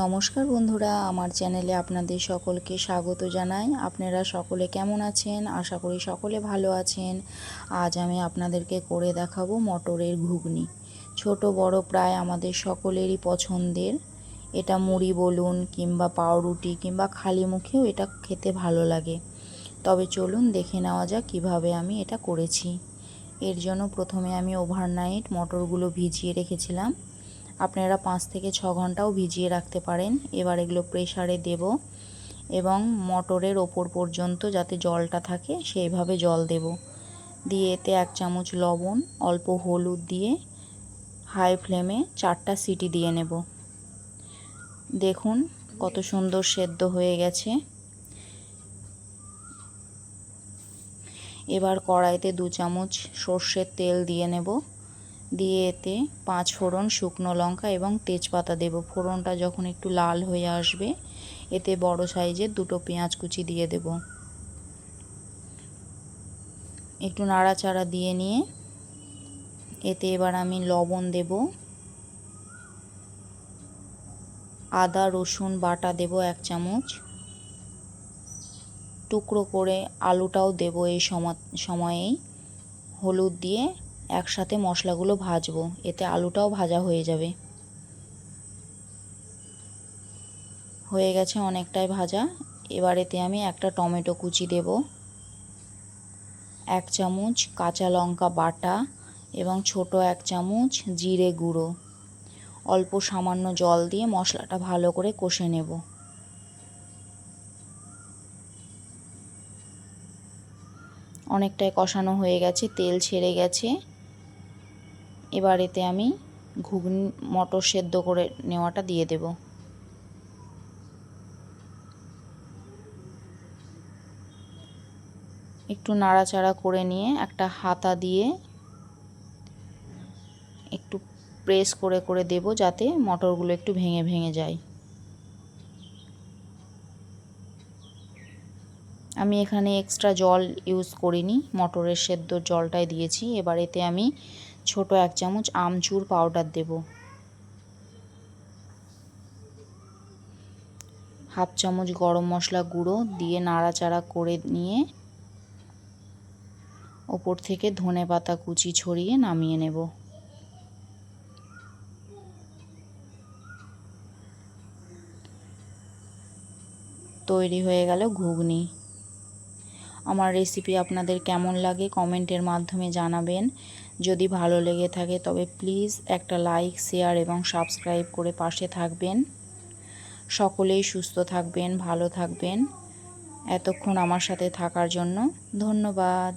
নমস্কার বন্ধুরা, আমার চ্যানেলে আপনাদের সকলকে স্বাগত জানাই। আপনারা সকলে কেমন আছেন? আশা করি সকলে ভালো আছেন। আজ আমি আপনাদেরকে করে দেখাবো মটরের ঘুগনি। ছোট বড় প্রায় আমাদের সকলেরই পছন্দের। এটা মুড়ি বলুন কিংবা পাউরুটি কিংবা খালি মুখেও এটা খেতে ভালো লাগে। তবে চলুন দেখে নেওয়া যাক কীভাবে আমি এটা করেছি। এর জন্য প্রথমে আমি ওভারনাইট মটরগুলো ভিজিয়ে রেখেছিলাম। আপনারা 5 থেকে 6 ঘন্টাও ভিজিয়ে রাখতে পারেন। এবার এগুলো প্রেসারে দেব এবং মটরের ওপর পর্যন্ত যাতে জলটা থাকে সেইভাবে জল দেব। দিয়ে এতে 1 চামচ লবণ, অল্প হলুদ দিয়ে হাই ফ্লেমে 4টা সিটি দিয়ে নেব। দেখুন কত সুন্দর সেদ্ধ হয়ে গেছে। এবার কড়াইতে 2 চামচ সর্ষের তেল দিয়ে নেব। দিয়ে এতে 5 ফোড়ন, শুকনো লঙ্কা এবং তেজপাতা দেব। ফোড়নটা যখন একটু লাল হয়ে আসবে এতে বড় সাইজের 2টো পেঁয়াজ কুচি দিয়ে দেব। একটু নাড়াচাড়া দিয়ে নিয়ে এতে এবার আমি লবণ দেব, আদা রসুন বাটা দেব 1 চামচ, টুকরো করে আলুটাও দেব এই সময়েই। হলুদ দিয়ে একসাথে মশলাগুলো ভাজবো, এতে আলুটাও ভাজা হয়ে যাবে। হয়ে গেছে অনেকটাই ভাজা। এবার এতে আমি একটা টমেটো কুচি দেব, 1 চামচ কাঁচা লঙ্কা বাটা এবং ছোট 1 চামচ জিরে গুঁড়ো। অল্প সামান্য জল দিয়ে মশলাটা ভালো করে কষে নেব। অনেকটাই কষানো হয়ে গেছে, তেল ছেড়ে গেছে। এবার এতে আমি ঘুগনি মটর সেদ্ধ করে নেওয়াটা দিয়ে দেব। একটু নাড়াচাড়া করে নিয়ে একটা হাতা দিয়ে একটু প্রেস করে করে দেব যাতে মটরগুলো একটু ভেঙে ভেঙে যায়। আমি এখানে এক্সট্রা জল ইউজ করিনি, মটরের সেদ্ধ জলটাই দিয়েছি। এবার এতে আমি ছোট 1 চামচ আমচুর পাউডার দেব, 1/2 চামচ গরম মশলা গুঁড়ো দিয়ে নাড়াচাড়া করে নিয়ে ওপর থেকে ধনেপাতা কুচি ছড়িয়ে নামিয়ে নেব। তৈরি হয়ে গেল ঘুগনি। আমার রেসিপি আপনাদের কেমন লাগে কমেন্টের মাধ্যমে জানাবেন। যদি ভালো লেগে থাকে তবে প্লিজ একটা লাইক, শেয়ার এবং সাবস্ক্রাইব করে পাশে থাকবেন। সকলেই সুস্থ থাকবেন, ভালো থাকবেন। এতক্ষণ আমার সাথে থাকার জন্য ধন্যবাদ।